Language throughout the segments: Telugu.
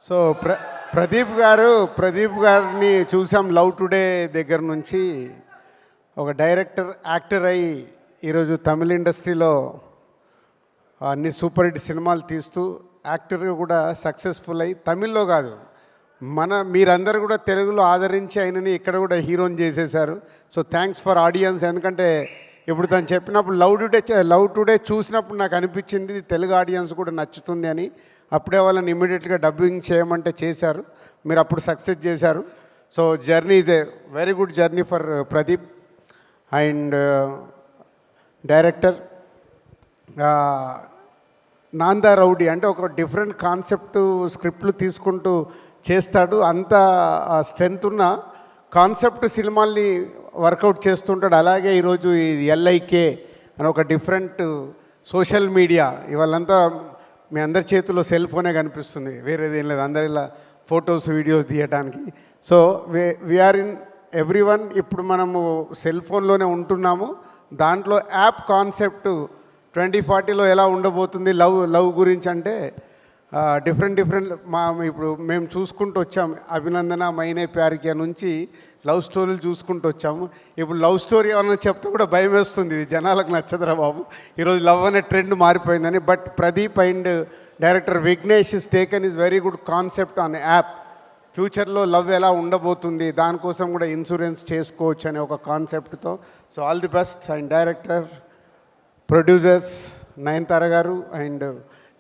సో ప్రదీప్ గారిని చూసాం లవ్ టుడే దగ్గర నుంచి ఒక డైరెక్టర్ యాక్టర్ అయ్యి ఈరోజు తమిళ ఇండస్ట్రీలో అన్ని సూపర్ హిట్ సినిమాలు తీస్తూ యాక్టర్గా కూడా సక్సెస్ఫుల్ అయ్యి తమిళ్లో కాదు మీరందరూ కూడా తెలుగులో ఆదరించి ఆయనని ఇక్కడ కూడా హీరోని చేసేశారు. So thanks for audience. ఎందుకంటే ఇప్పుడు తను చెప్పినప్పుడు లవ్ టుడే చూసినప్పుడు నాకు అనిపించింది తెలుగు ఆడియన్స్ కూడా నచ్చుతుంది అని. అప్పుడే వాళ్ళని ఇమ్మీడియట్గా డబ్బింగ్ చేయమంటే చేశారు. మీరు అప్పుడు సక్సెస్ చేశారు. So journey is a very good journey for Pradeep and director నాందా రౌడీ అంటే ఒక డిఫరెంట్ కాన్సెప్ట్ స్క్రిప్ట్లు తీసుకుంటూ చేస్తాడు. అంత స్ట్రెంత్ ఉన్న కాన్సెప్ట్ సినిమాల్ని వర్కౌట్ చేస్తుంటాడు. అలాగే ఈరోజు ఈ ఎల్ఐకే అని ఒక డిఫరెంట్ సోషల్ మీడియా ఇవాళంతా మీ అందరి చేతిలో సెల్ ఫోనే కనిపిస్తుంది, వేరేది ఏం లేదు. అందరు ఇలా ఫొటోస్ వీడియోస్ తీయడానికి. So we're in every one. ఇప్పుడు మనము సెల్ ఫోన్లోనే ఉంటున్నాము. దాంట్లో యాప్ కాన్సెప్ట్ 2040లో ఎలా ఉండబోతుంది లవ్ గురించి అంటే డిఫరెంట్ ఇప్పుడు మేము చూసుకుంటూ వచ్చాము. అభినందన మైనే ప్యారికే నుంచి లవ్ స్టోరీలు చూసుకుంటూ వచ్చాము. ఇప్పుడు లవ్ స్టోరీ ఏమన్నా చెప్తే కూడా భయం వేస్తుంది, జనాలకు నచ్చదురా బాబు, ఈరోజు లవ్ అనే ట్రెండ్ మారిపోయిందని. But Pradeep and director Vignesh is taken is very good concept on app. ఫ్యూచర్లో లవ్ ఎలా ఉండబోతుంది, దానికోసం కూడా ఇన్సూరెన్స్ చేసుకోవచ్చు అనే ఒక కాన్సెప్ట్తో. So all the best. And director, producers Nayanthara గారు and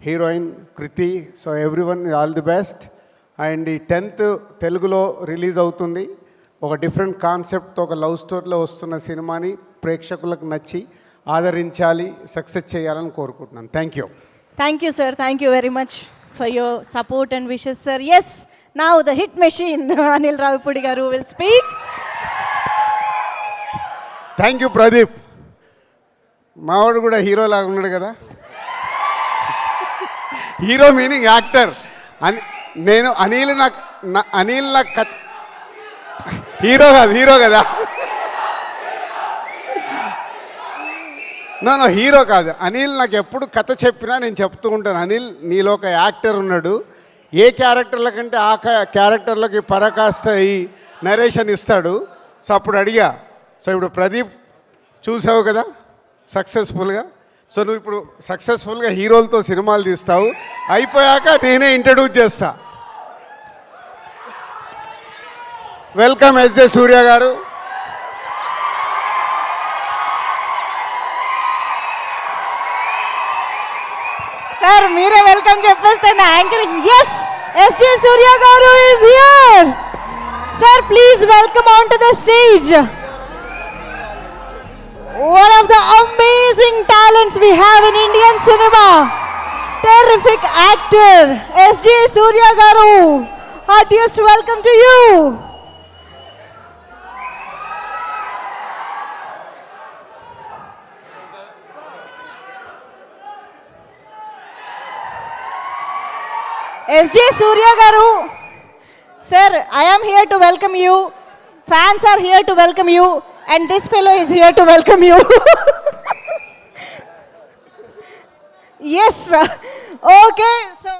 heroine Kriti. So everyone all the best. And ఈ 10th తెలుగులో రిలీజ్ అవుతుంది. ఒక డిఫరెంట్ కాన్సెప్ట్తో ఒక లవ్ స్టోరీలో వస్తున్న సినిమాని ప్రేక్షకులకు నచ్చి ఆదరించాలి, సక్సెస్ చేయాలని కోరుకుంటున్నాను. Thank you sir. Thank you very much for your support and wishes sir. Yes, now the hit machine Anil Ravipudi గారు will speak. Thank you Pradeep. మావాడు కూడా హీరో లాగా ఉన్నాడు కదా. Hero meaning actor. నేను అనిల్ నాకు హీరో కదా. నో హీరో కాదు. అనిల్ నాకు ఎప్పుడు కథ చెప్పినా నేను చెప్తూ ఉంటాను, అనిల్ నీలో ఒక యాక్టర్ ఉన్నాడు, ఏ క్యారెక్టర్ల కంటే ఆ క్యారెక్టర్లకి పరాకాష్ట అయ్యి నరేషన్ ఇస్తాడు. సో అప్పుడు అడిగా. సో ఇప్పుడు ప్రదీప్ చూసావు కదా సక్సెస్ఫుల్గా. సో నువ్వు ఇప్పుడు సక్సెస్ఫుల్గా హీరోలతో సినిమాలు తీస్తావు. అయిపోయాక నేనే ఇంట్రడ్యూస్ చేస్తా. వెల్కమ్ ఎస్జే సూర్య గారు. సార్ మీరే వెల్కమ్ చెప్పేస్తే నా యాంకరింగ్. ఎస్, ఎస్జే సూర్య గారు is here. Sir please welcome on to the stage. One of the amazing talents we have in Indian cinema. Terrific actor, S.J. Surya Garu. Heartiest welcome to you. S.J. Surya Garu. Sir, I am here to welcome you. Fans are here to welcome you. And this fellow is here to welcome you. Yes. Okay. So